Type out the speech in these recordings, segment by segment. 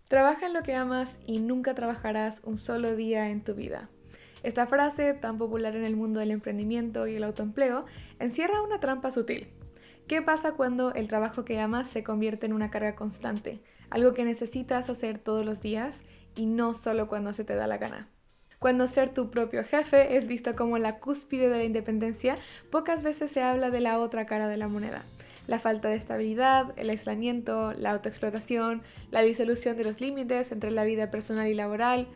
Trabaja en lo que amas y nunca trabajarás un solo día en tu vida. Esta frase, tan popular en el mundo del emprendimiento y el autoempleo, encierra una trampa sutil. ¿Qué pasa cuando el trabajo que amas se convierte en una carga constante? Algo que necesitas hacer todos los días y no solo cuando se te da la gana. Cuando ser tu propio jefe es visto como la cúspide de la independencia, pocas veces se habla de la otra cara de la moneda. La falta de estabilidad, el aislamiento, la autoexplotación, la disolución de los límites entre la vida personal y laboral,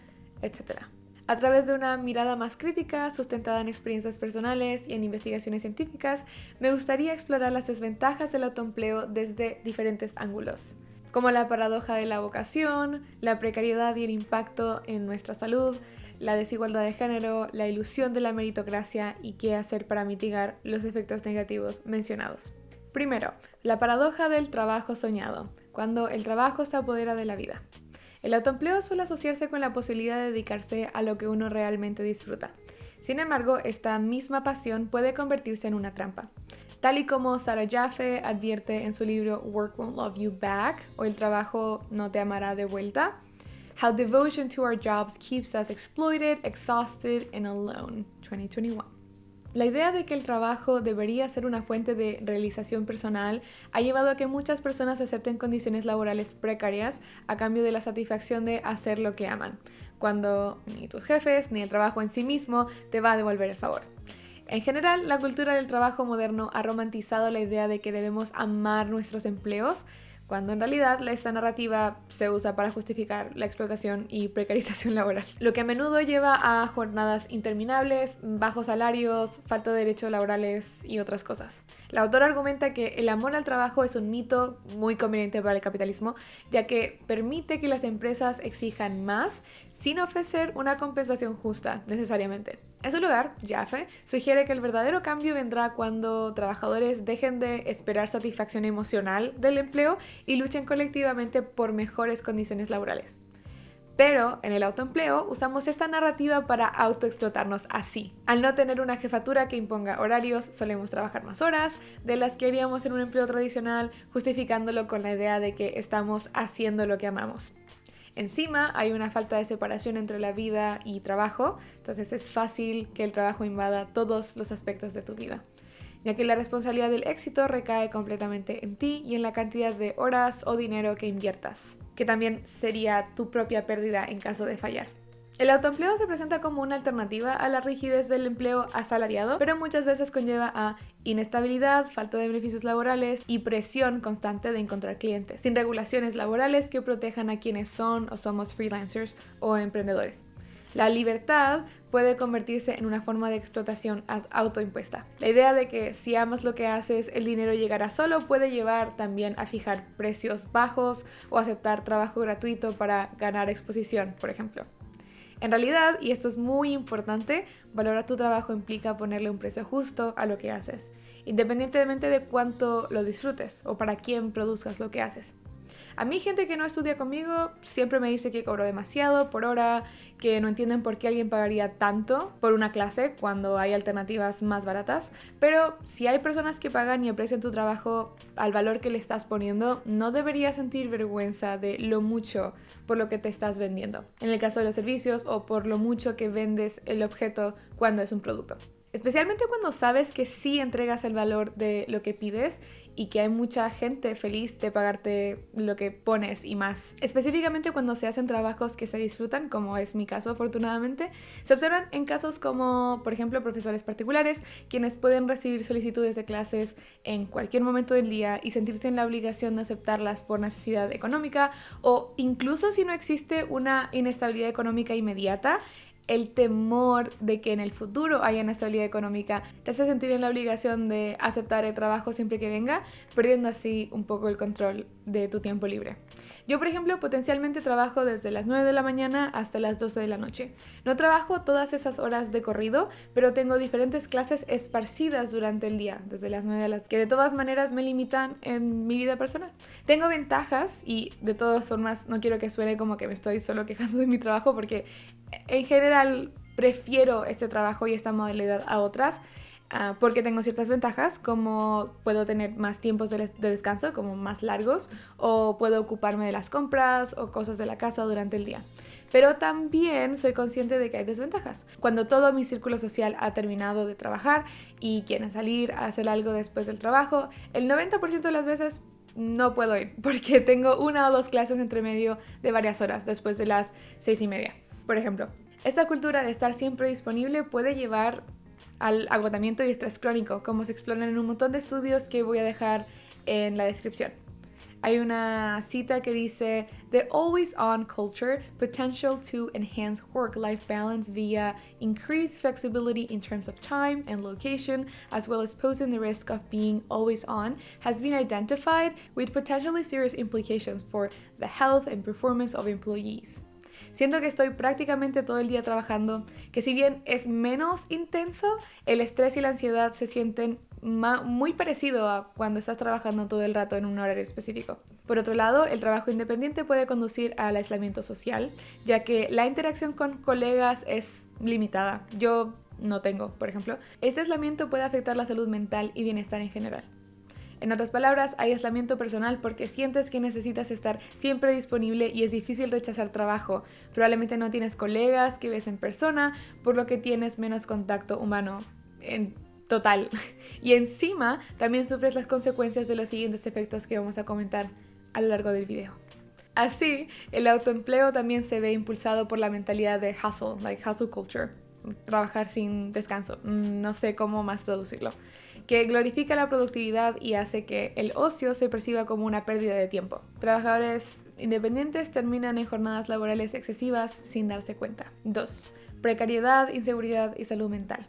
etc. A través de una mirada más crítica, sustentada en experiencias personales y en investigaciones científicas, me gustaría explorar las desventajas del autoempleo desde diferentes ángulos, como la paradoja de la vocación, la precariedad y el impacto en nuestra salud, la desigualdad de género, la ilusión de la meritocracia y qué hacer para mitigar los efectos negativos mencionados. Primero, la paradoja del trabajo soñado, cuando el trabajo se apodera de la vida. El autoempleo suele asociarse con la posibilidad de dedicarse a lo que uno realmente disfruta. Sin embargo, esta misma pasión puede convertirse en una trampa. Tal y como Sarah Jaffe advierte en su libro Work Won't Love You Back, o El trabajo no te amará de vuelta, How Devotion to Our Jobs Keeps Us Exploited, Exhausted and Alone, 2021. La idea de que el trabajo debería ser una fuente de realización personal ha llevado a que muchas personas acepten condiciones laborales precarias a cambio de la satisfacción de hacer lo que aman, cuando ni tus jefes ni el trabajo en sí mismo te va a devolver el favor. En general, la cultura del trabajo moderno ha romantizado la idea de que debemos amar nuestros empleos, cuando en realidad esta narrativa se usa para justificar la explotación y precarización laboral, lo que a menudo lleva a jornadas interminables, bajos salarios, falta de derechos laborales y otras cosas. La autora argumenta que el amor al trabajo es un mito muy conveniente para el capitalismo, ya que permite que las empresas exijan más sin ofrecer una compensación justa necesariamente. En su lugar, Jaffe sugiere que el verdadero cambio vendrá cuando trabajadores dejen de esperar satisfacción emocional del empleo y luchen colectivamente por mejores condiciones laborales. Pero en el autoempleo usamos esta narrativa para autoexplotarnos así. Al no tener una jefatura que imponga horarios, solemos trabajar más horas de las que haríamos en un empleo tradicional, justificándolo con la idea de que estamos haciendo lo que amamos. Encima hay una falta de separación entre la vida y trabajo, entonces es fácil que el trabajo invada todos los aspectos de tu vida, ya que la responsabilidad del éxito recae completamente en ti y en la cantidad de horas o dinero que inviertas, que también sería tu propia pérdida en caso de fallar. El autoempleo se presenta como una alternativa a la rigidez del empleo asalariado, pero muchas veces conlleva a inestabilidad, falta de beneficios laborales y presión constante de encontrar clientes, sin regulaciones laborales que protejan a quienes son o somos freelancers o emprendedores. La libertad puede convertirse en una forma de explotación autoimpuesta. La idea de que si amas lo que haces, el dinero llegará solo puede llevar también a fijar precios bajos o aceptar trabajo gratuito para ganar exposición, por ejemplo. En realidad, y esto es muy importante, valorar tu trabajo implica ponerle un precio justo a lo que haces, independientemente de cuánto lo disfrutes o para quién produzcas lo que haces. A mí, gente que no estudia conmigo siempre me dice que cobro demasiado por hora, que no entienden por qué alguien pagaría tanto por una clase cuando hay alternativas más baratas, pero si hay personas que pagan y aprecian tu trabajo al valor que le estás poniendo, no deberías sentir vergüenza de lo mucho por lo que te estás vendiendo, en el caso de los servicios, o por lo mucho que vendes el objeto cuando es un producto. Especialmente cuando sabes que sí entregas el valor de lo que pides y que hay mucha gente feliz de pagarte lo que pones y más. Específicamente cuando se hacen trabajos que se disfrutan, como es mi caso afortunadamente, se observan en casos como, por ejemplo, profesores particulares, quienes pueden recibir solicitudes de clases en cualquier momento del día y sentirse en la obligación de aceptarlas por necesidad económica, o incluso si no existe una inestabilidad económica inmediata, el temor de que en el futuro haya inestabilidad económica te hace sentir en la obligación de aceptar el trabajo siempre que venga, perdiendo así un poco el control de tu tiempo libre. Yo, por ejemplo, potencialmente trabajo desde las 9 de la mañana hasta las 12 de la noche. No trabajo todas esas horas de corrido, pero tengo diferentes clases esparcidas durante el día, desde las 9 a las que de todas maneras me limitan en mi vida personal. Tengo ventajas y de todas formas no quiero que suene como que me estoy solo quejando de mi trabajo, porque en general prefiero este trabajo y esta modalidad a otras. porque tengo ciertas ventajas, como puedo tener más tiempos de descanso, como más largos, o puedo ocuparme de las compras o cosas de la casa durante el día. Pero también soy consciente de que hay desventajas. Cuando todo mi círculo social ha terminado de trabajar y quieren salir a hacer algo después del trabajo, el 90% de las veces no puedo ir porque tengo 1 o 2 clases entre medio de varias horas después de las 6:30. Por ejemplo, esta cultura de estar siempre disponible puede llevar al agotamiento y estrés crónico, como se exploran en un montón de estudios que voy a dejar en la descripción. Hay una cita que dice: "The always-on culture potential to enhance work-life balance via increased flexibility in terms of time and location, as well as posing the risk of being always on, has been identified with potentially serious implications for the health and performance of employees." Siento que estoy prácticamente todo el día trabajando, que si bien es menos intenso, el estrés y la ansiedad se sienten muy parecido a cuando estás trabajando todo el rato en un horario específico. Por otro lado, el trabajo independiente puede conducir al aislamiento social, ya que la interacción con colegas es limitada. Yo no tengo, por ejemplo. Este aislamiento puede afectar la salud mental y bienestar en general. En otras palabras, hay aislamiento personal porque sientes que necesitas estar siempre disponible y es difícil rechazar trabajo. Probablemente no tienes colegas que ves en persona, por lo que tienes menos contacto humano en total. Y encima también sufres las consecuencias de los siguientes efectos que vamos a comentar a lo largo del video. Así, el autoempleo también se ve impulsado por la mentalidad de hustle culture. Trabajar sin descanso, no sé cómo más traducirlo, que glorifica la productividad y hace que el ocio se perciba como una pérdida de tiempo. Trabajadores independientes terminan en jornadas laborales excesivas sin darse cuenta. 2. Precariedad, inseguridad y salud mental.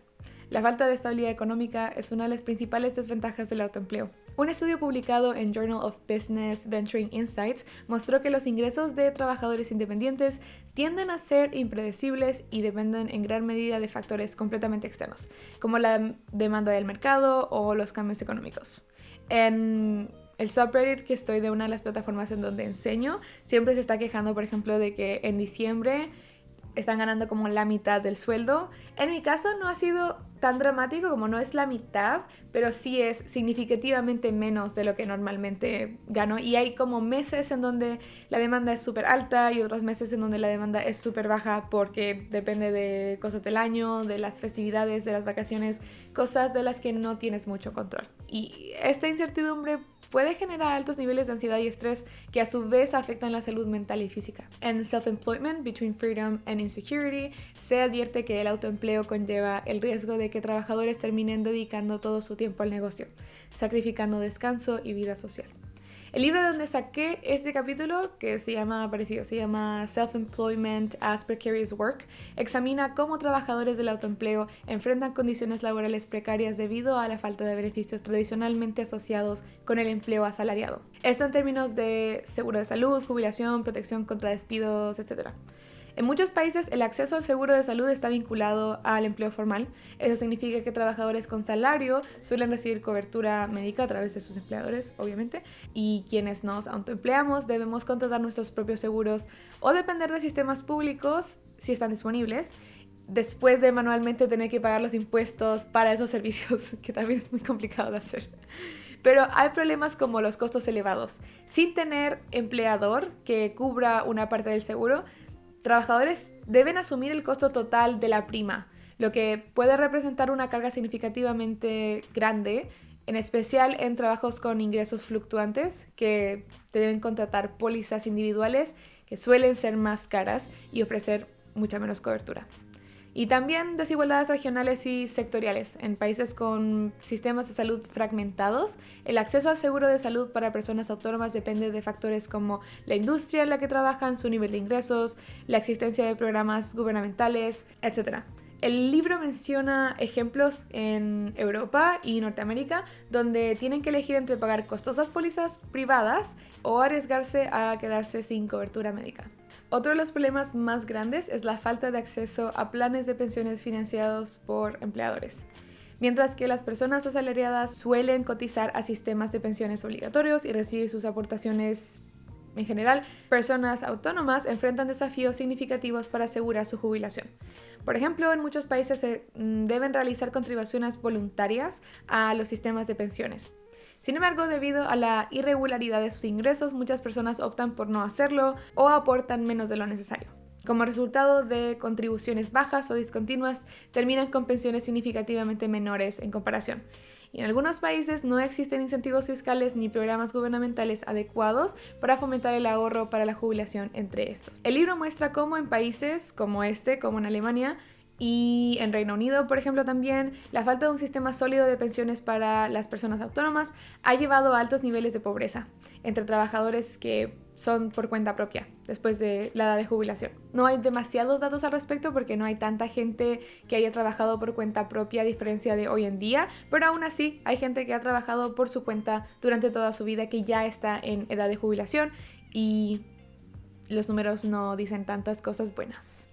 La falta de estabilidad económica es una de las principales desventajas del autoempleo. Un estudio publicado en Journal of Business Venturing Insights mostró que los ingresos de trabajadores independientes tienden a ser impredecibles y dependen en gran medida de factores completamente externos, como la demanda del mercado o los cambios económicos. En el subreddit que estoy de una de las plataformas en donde enseño, siempre se está quejando, por ejemplo, de que en diciembre están ganando como la mitad del sueldo. En mi caso no ha sido tan dramático, como no es la mitad, pero sí es significativamente menos de lo que normalmente gano. Y hay como meses en donde la demanda es súper alta y otros meses en donde la demanda es súper baja porque depende de cosas del año, de las festividades, de las vacaciones, cosas de las que no tienes mucho control. Y esta incertidumbre puede generar altos niveles de ansiedad y estrés que a su vez afectan la salud mental y física. En Self-Employment Between Freedom and Insecurity se advierte que el autoempleo conlleva el riesgo de que trabajadores terminen dedicando todo su tiempo al negocio, sacrificando descanso y vida social. El libro de donde saqué este capítulo, que se llama Self-Employment as Precarious Work, examina cómo trabajadores del autoempleo enfrentan condiciones laborales precarias debido a la falta de beneficios tradicionalmente asociados con el empleo asalariado. Esto en términos de seguro de salud, jubilación, protección contra despidos, etc. En muchos países el acceso al seguro de salud está vinculado al empleo formal. Eso significa que trabajadores con salario suelen recibir cobertura médica a través de sus empleadores, obviamente, y quienes nos autoempleamos debemos contratar nuestros propios seguros o depender de sistemas públicos si están disponibles, después de manualmente tener que pagar los impuestos para esos servicios, que también es muy complicado de hacer. Pero hay problemas como los costos elevados. Sin tener empleador que cubra una parte del seguro, trabajadores deben asumir el costo total de la prima, lo que puede representar una carga significativamente grande, en especial en trabajos con ingresos fluctuantes, que te deben contratar pólizas individuales que suelen ser más caras y ofrecer mucha menos cobertura. Y también desigualdades regionales y sectoriales. En países con sistemas de salud fragmentados, el acceso al seguro de salud para personas autónomas depende de factores como la industria en la que trabajan, su nivel de ingresos, la existencia de programas gubernamentales, etc. El libro menciona ejemplos en Europa y Norteamérica donde tienen que elegir entre pagar costosas pólizas privadas o arriesgarse a quedarse sin cobertura médica. Otro de los problemas más grandes es la falta de acceso a planes de pensiones financiados por empleadores. Mientras que las personas asalariadas suelen cotizar a sistemas de pensiones obligatorios y recibir sus aportaciones En general, personas autónomas enfrentan desafíos significativos para asegurar su jubilación. Por ejemplo, en muchos países se deben realizar contribuciones voluntarias a los sistemas de pensiones. Sin embargo, debido a la irregularidad de sus ingresos, muchas personas optan por no hacerlo o aportan menos de lo necesario. Como resultado de contribuciones bajas o discontinuas, terminan con pensiones significativamente menores en comparación. Y en algunos países no existen incentivos fiscales ni programas gubernamentales adecuados para fomentar el ahorro para la jubilación entre estos. El libro muestra cómo en países como como en Alemania, y en Reino Unido, por ejemplo, también la falta de un sistema sólido de pensiones para las personas autónomas ha llevado a altos niveles de pobreza entre trabajadores que son por cuenta propia después de la edad de jubilación. No hay demasiados datos al respecto porque no hay tanta gente que haya trabajado por cuenta propia a diferencia de hoy en día, pero aún así hay gente que ha trabajado por su cuenta durante toda su vida que ya está en edad de jubilación y los números no dicen tantas cosas buenas.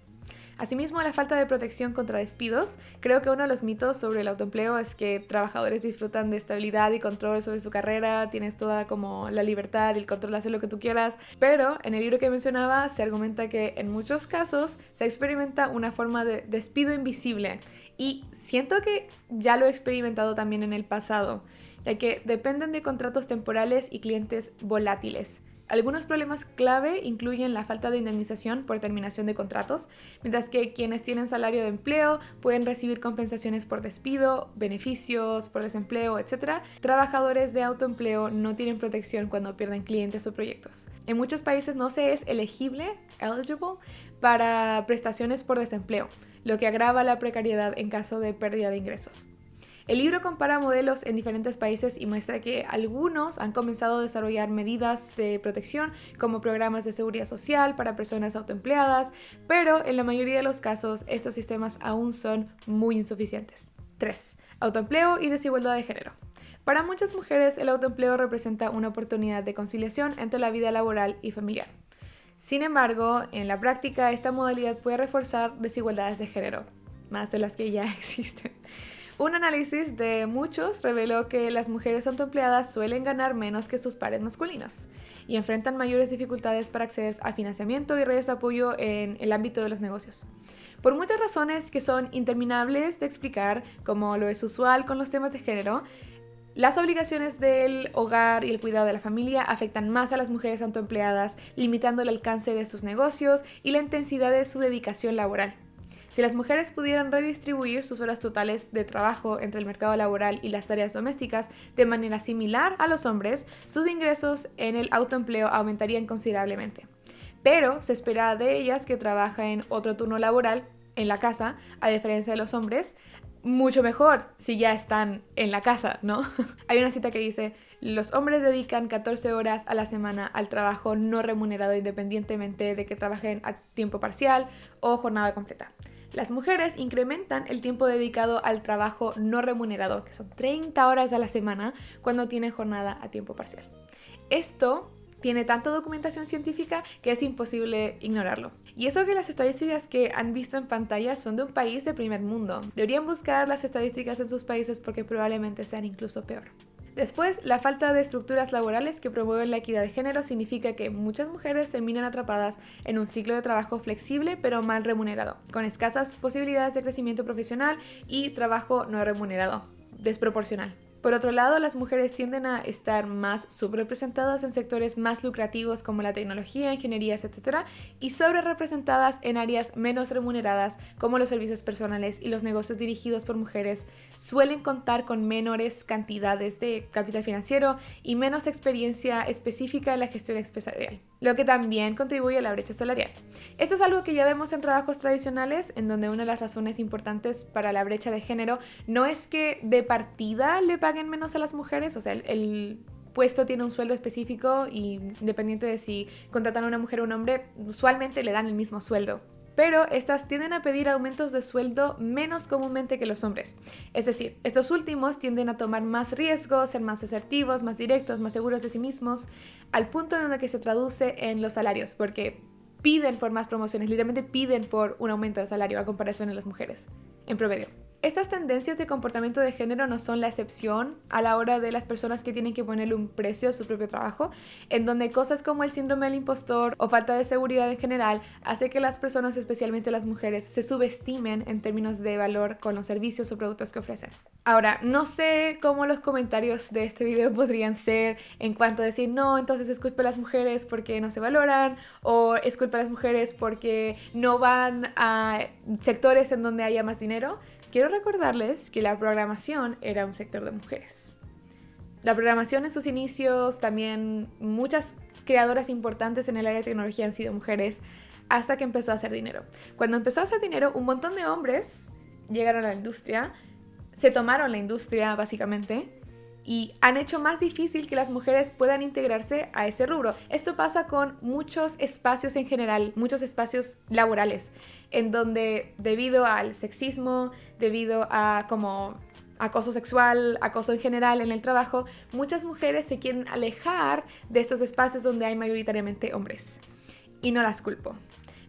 Asimismo, la falta de protección contra despidos. Creo que uno de los mitos sobre el autoempleo es que trabajadores disfrutan de estabilidad y control sobre su carrera, tienes toda como la libertad y el control de hacer lo que tú quieras, pero en el libro que mencionaba se argumenta que en muchos casos se experimenta una forma de despido invisible y siento que ya lo he experimentado también en el pasado, ya que dependen de contratos temporales y clientes volátiles. Algunos problemas clave incluyen la falta de indemnización por terminación de contratos, mientras que quienes tienen salario de empleo pueden recibir compensaciones por despido, beneficios por desempleo, etc. Trabajadores de autoempleo no tienen protección cuando pierden clientes o proyectos. En muchos países no se es eligible para prestaciones por desempleo, lo que agrava la precariedad en caso de pérdida de ingresos. El libro compara modelos en diferentes países y muestra que algunos han comenzado a desarrollar medidas de protección como programas de seguridad social para personas autoempleadas, pero en la mayoría de los casos estos sistemas aún son muy insuficientes. 3. Autoempleo y desigualdad de género. Para muchas mujeres el autoempleo representa una oportunidad de conciliación entre la vida laboral y familiar. Sin embargo, en la práctica esta modalidad puede reforzar desigualdades de género, más de las que ya existen. Un análisis de muchos reveló que las mujeres autoempleadas suelen ganar menos que sus pares masculinos y enfrentan mayores dificultades para acceder a financiamiento y redes de apoyo en el ámbito de los negocios. Por muchas razones que son interminables de explicar, como lo es usual con los temas de género, las obligaciones del hogar y el cuidado de la familia afectan más a las mujeres autoempleadas, limitando el alcance de sus negocios y la intensidad de su dedicación laboral. Si las mujeres pudieran redistribuir sus horas totales de trabajo entre el mercado laboral y las tareas domésticas de manera similar a los hombres, sus ingresos en el autoempleo aumentarían considerablemente. Pero se espera de ellas que trabajen otro turno laboral en la casa, a diferencia de los hombres, mucho mejor si ya están en la casa, ¿no? Hay una cita que dice: los hombres dedican 14 horas a la semana al trabajo no remunerado independientemente de que trabajen a tiempo parcial o jornada completa. Las mujeres incrementan el tiempo dedicado al trabajo no remunerado, que son 30 horas a la semana, cuando tienen jornada a tiempo parcial. Esto tiene tanta documentación científica que es imposible ignorarlo. Y eso que las estadísticas que han visto en pantalla son de un país de primer mundo. Deberían buscar las estadísticas en sus países porque probablemente sean incluso peor. Después, la falta de estructuras laborales que promueven la equidad de género significa que muchas mujeres terminan atrapadas en un ciclo de trabajo flexible pero mal remunerado, con escasas posibilidades de crecimiento profesional y trabajo no remunerado, desproporcional. Por otro lado, las mujeres tienden a estar más subrepresentadas en sectores más lucrativos como la tecnología, ingenierías, etc. y sobrerepresentadas en áreas menos remuneradas como los servicios personales y los negocios dirigidos por mujeres suelen contar con menores cantidades de capital financiero y menos experiencia específica en la gestión empresarial, lo que también contribuye a la brecha salarial. Esto es algo que ya vemos en trabajos tradicionales, en donde una de las razones importantes para la brecha de género no es que de partida le paguen menos a las mujeres, o sea, el puesto tiene un sueldo específico y independiente de si contratan a una mujer o un hombre, usualmente le dan el mismo sueldo. Pero estas tienden a pedir aumentos de sueldo menos comúnmente que los hombres. Es decir, estos últimos tienden a tomar más riesgos, ser más asertivos, más directos, más seguros de sí mismos, al punto en donde se traduce en los salarios, porque piden por más promociones, literalmente piden por un aumento de salario a comparación de las mujeres, en promedio. Estas tendencias de comportamiento de género no son la excepción a la hora de las personas que tienen que ponerle un precio a su propio trabajo, en donde cosas como el síndrome del impostor o falta de seguridad en general hace que las personas, especialmente las mujeres, se subestimen en términos de valor con los servicios o productos que ofrecen. Ahora, no sé cómo los comentarios de este video podrían ser en cuanto a decir, no, entonces es culpa de las mujeres porque no se valoran, o es culpa de las mujeres porque no van a sectores en donde haya más dinero. Quiero recordarles que la programación era un sector de mujeres. La programación en sus inicios, también muchas creadoras importantes en el área de tecnología han sido mujeres, hasta que empezó a hacer dinero. Cuando empezó a hacer dinero, un montón de hombres llegaron a la industria, se tomaron la industria básicamente, y han hecho más difícil que las mujeres puedan integrarse a ese rubro. Esto pasa con muchos espacios en general, muchos espacios laborales, en donde debido al sexismo, debido a como acoso sexual, acoso en general en el trabajo, muchas mujeres se quieren alejar de estos espacios donde hay mayoritariamente hombres. Y no las culpo.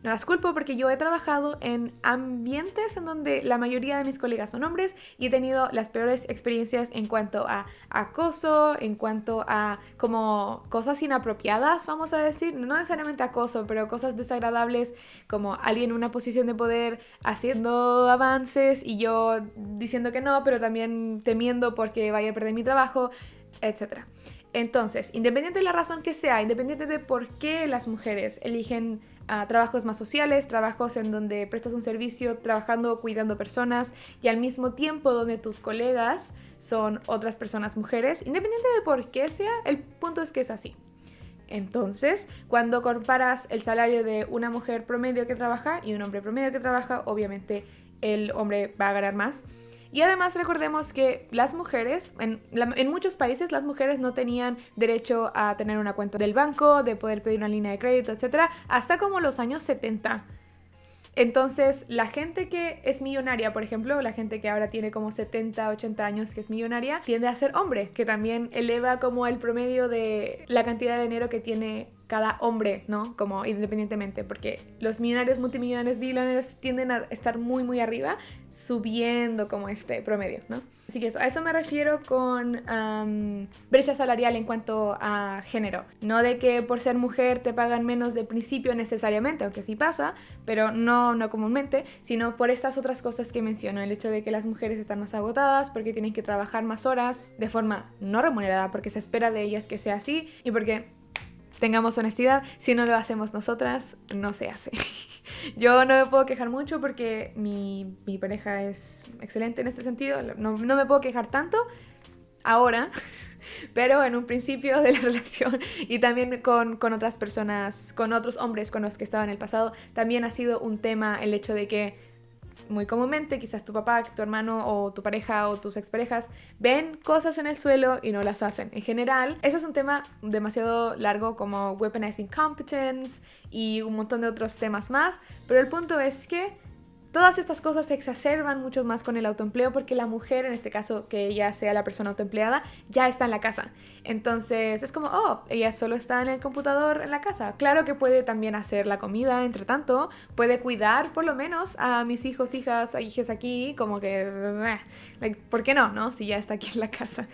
No las culpo porque yo he trabajado en ambientes en donde la mayoría de mis colegas son hombres y he tenido las peores experiencias en cuanto a acoso, en cuanto a como cosas inapropiadas, vamos a decir, no necesariamente acoso, pero cosas desagradables como alguien en una posición de poder haciendo avances y yo diciendo que no, pero también temiendo porque vaya a perder mi trabajo, etc. Entonces, independiente de la razón que sea, independiente de por qué las mujeres eligen trabajos más sociales, trabajos en donde prestas un servicio trabajando o cuidando personas y al mismo tiempo donde tus colegas son otras personas mujeres, independiente de por qué sea, el punto es que es así. Entonces, cuando comparas el salario de una mujer promedio que trabaja y un hombre promedio que trabaja, obviamente el hombre va a ganar más. Y además recordemos que las mujeres, en muchos países las mujeres no tenían derecho a tener una cuenta del banco, de poder pedir una línea de crédito, etc. hasta como los años 70. Entonces, la gente que es millonaria, por ejemplo, la gente que ahora tiene como 70, 80 años que es millonaria, tiende a ser hombre, que también eleva como el promedio de la cantidad de dinero que tiene cada hombre, ¿no? Como independientemente, porque los millonarios, multimillonarios, billonarios tienden a estar muy, muy arriba, subiendo como este promedio, ¿no? Así que a eso me refiero con brecha salarial en cuanto a género. No de que por ser mujer te pagan menos de principio necesariamente, aunque sí pasa, pero no comúnmente, sino por estas otras cosas que menciono. El hecho de que las mujeres están más agotadas porque tienen que trabajar más horas de forma no remunerada, porque se espera de ellas que sea así y porque, tengamos honestidad, si no lo hacemos nosotras, no se hace. Yo no me puedo quejar mucho porque mi pareja es excelente en este sentido. No me puedo quejar tanto ahora, pero en un principio de la relación y también con otras personas, con otros hombres con los que estaba en el pasado, también ha sido un tema el hecho de que muy comúnmente quizás tu papá, tu hermano o tu pareja o tus exparejas ven cosas en el suelo y no las hacen. En general, eso es un tema demasiado largo como weaponizing competence y un montón de otros temas más, pero el punto es que todas estas cosas se exacerban mucho más con el autoempleo porque la mujer, en este caso que ella sea la persona autoempleada, ya está en la casa. Entonces es como, oh, ella solo está en el computador en la casa. Claro que puede también hacer la comida, entre tanto, puede cuidar por lo menos a mis hijos, hijas, hijes aquí, como que, ¿por qué no, no? Si ya está aquí en la casa.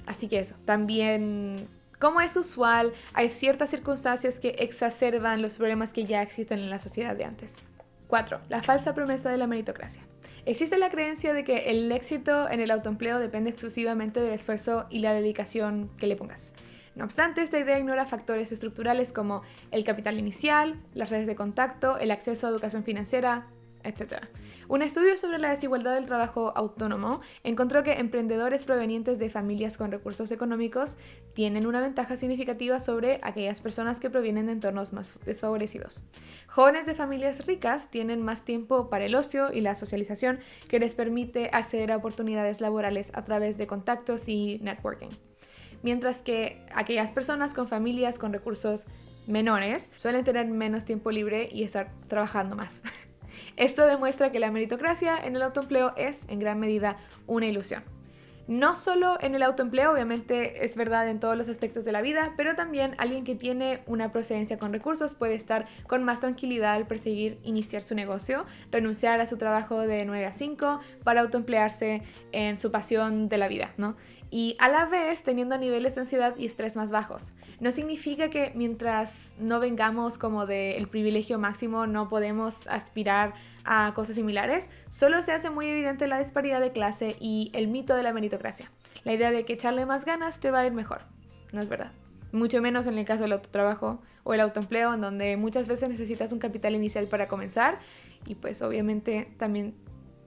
Así que eso, también, como es usual, hay ciertas circunstancias que exacerban los problemas que ya existen en la sociedad de antes. 4. La falsa promesa de la meritocracia. Existe la creencia de que el éxito en el autoempleo depende exclusivamente del esfuerzo y la dedicación que le pongas. No obstante, esta idea ignora factores estructurales como el capital inicial, las redes de contacto, el acceso a educación financiera, etc. Un estudio sobre la desigualdad del trabajo autónomo encontró que emprendedores provenientes de familias con recursos económicos tienen una ventaja significativa sobre aquellas personas que provienen de entornos más desfavorecidos. Jóvenes de familias ricas tienen más tiempo para el ocio y la socialización que les permite acceder a oportunidades laborales a través de contactos y networking. Mientras que aquellas personas con familias con recursos menores suelen tener menos tiempo libre y estar trabajando más. Esto demuestra que la meritocracia en el autoempleo es, en gran medida, una ilusión. No solo en el autoempleo, obviamente es verdad en todos los aspectos de la vida, pero también alguien que tiene una procedencia con recursos puede estar con más tranquilidad al perseguir iniciar su negocio, renunciar a su trabajo de 9 a 5 para autoemplearse en su pasión de la vida, ¿no? Y a la vez teniendo niveles de ansiedad y estrés más bajos. No significa que mientras no vengamos como del privilegio máximo no podemos aspirar a cosas similares, solo se hace muy evidente la disparidad de clase y el mito de la meritocracia. La idea de que echarle más ganas te va a ir mejor. No es verdad. Mucho menos en el caso del autotrabajo o el autoempleo, en donde muchas veces necesitas un capital inicial para comenzar y pues obviamente también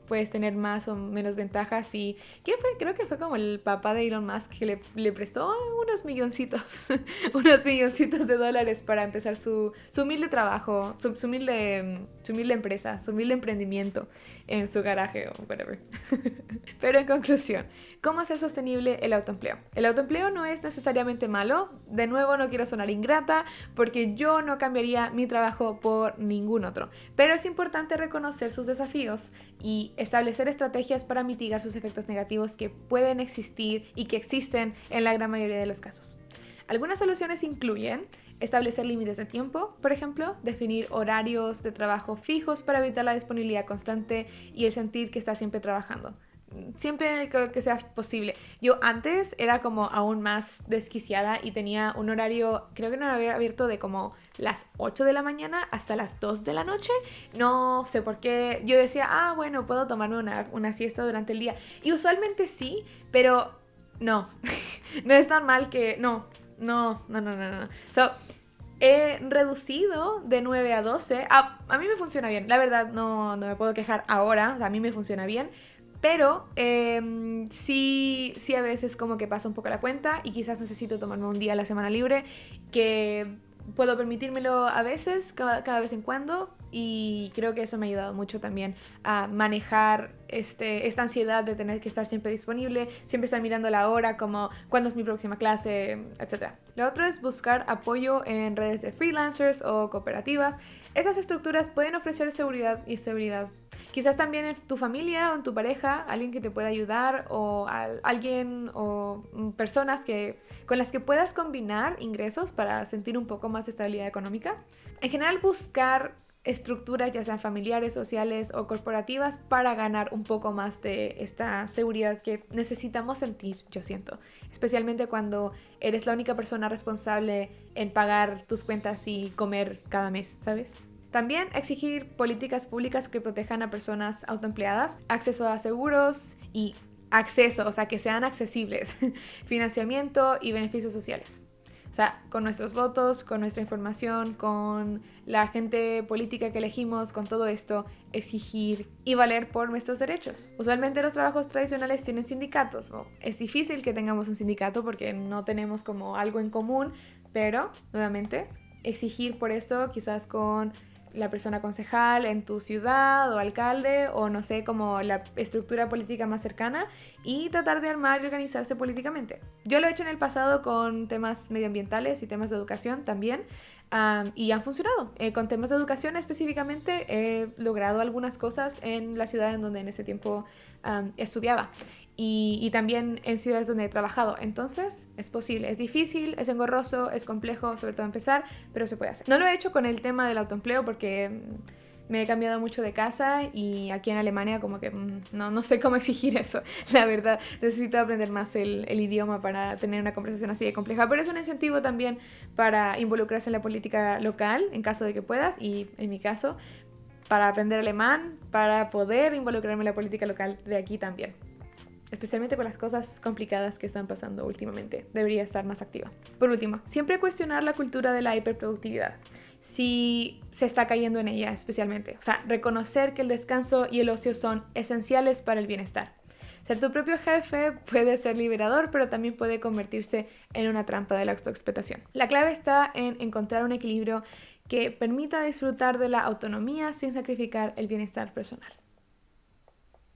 puedes tener más o menos ventajas. ¿Y quién fue? Creo que fue como el papá de Elon Musk que le prestó unos milloncitos, unos milloncitos de dólares para empezar su humilde trabajo, su humilde empresa, su humilde emprendimiento en su garaje o whatever. Pero en conclusión, ¿cómo hacer sostenible el autoempleo? El autoempleo no es necesariamente malo. De nuevo, no quiero sonar ingrata porque yo no cambiaría mi trabajo por ningún otro. Pero es importante reconocer sus desafíos y establecer estrategias para mitigar sus efectos negativos que pueden existir y que existen en la gran mayoría de los casos. Algunas soluciones incluyen establecer límites de tiempo, por ejemplo, definir horarios de trabajo fijos para evitar la disponibilidad constante y el sentir que estás siempre trabajando. Siempre en el que sea posible. Yo antes era como aún más desquiciada y tenía un horario, creo que no había abierto de como las 8 de la mañana hasta las 2 de la noche. No sé por qué. Yo decía, bueno, puedo tomarme una siesta durante el día. Y usualmente sí, pero no. No es normal que... No. So, he reducido de 9 a 12. A mí me funciona bien. La verdad, no me puedo quejar ahora. O sea, a mí me funciona bien. Pero sí a veces como que pasa un poco la cuenta y quizás necesito tomarme un día a la semana libre, que puedo permitírmelo a veces, cada vez en cuando, y creo que eso me ha ayudado mucho también a manejar esta ansiedad de tener que estar siempre disponible, siempre estar mirando la hora, como cuándo es mi próxima clase, etc. Lo otro es buscar apoyo en redes de freelancers o cooperativas. Estas estructuras pueden ofrecer seguridad y estabilidad. Quizás también en tu familia o en tu pareja, alguien que te pueda ayudar o alguien o personas con las que puedas combinar ingresos para sentir un poco más de estabilidad económica. En general, buscar estructuras, ya sean familiares, sociales o corporativas, para ganar un poco más de esta seguridad que necesitamos sentir, yo siento. Especialmente cuando eres la única persona responsable en pagar tus cuentas y comer cada mes, ¿sabes? También exigir políticas públicas que protejan a personas autoempleadas, acceso a seguros y acceso, o sea, que sean accesibles, financiamiento y beneficios sociales. O sea, con nuestros votos, con nuestra información, con la gente política que elegimos, con todo esto, exigir y valer por nuestros derechos. Usualmente los trabajos tradicionales tienen sindicatos. Es difícil que tengamos un sindicato porque no tenemos como algo en común, pero, nuevamente, exigir por esto quizás con la persona concejal en tu ciudad o alcalde o no sé, como la estructura política más cercana y tratar de armar y organizarse políticamente. Yo lo he hecho en el pasado con temas medioambientales y temas de educación también y han funcionado. Con temas de educación específicamente he logrado algunas cosas en la ciudad en donde en ese tiempo estudiaba. Y también en ciudades donde he trabajado. Entonces es posible, es difícil, es engorroso, es complejo, sobre todo empezar, pero se puede hacer. No lo he hecho con el tema del autoempleo porque me he cambiado mucho de casa y aquí en Alemania como que no sé cómo exigir eso, la verdad. Necesito aprender más el idioma para tener una conversación así de compleja, pero es un incentivo también para involucrarse en la política local en caso de que puedas y en mi caso para aprender alemán, para poder involucrarme en la política local de aquí también. Especialmente con las cosas complicadas que están pasando últimamente. Debería estar más activa. Por último, siempre cuestionar la cultura de la hiperproductividad. Si se está cayendo en ella especialmente. O sea, reconocer que el descanso y el ocio son esenciales para el bienestar. Ser tu propio jefe puede ser liberador, pero también puede convertirse en una trampa de la autoexplotación. La clave está en encontrar un equilibrio que permita disfrutar de la autonomía sin sacrificar el bienestar personal.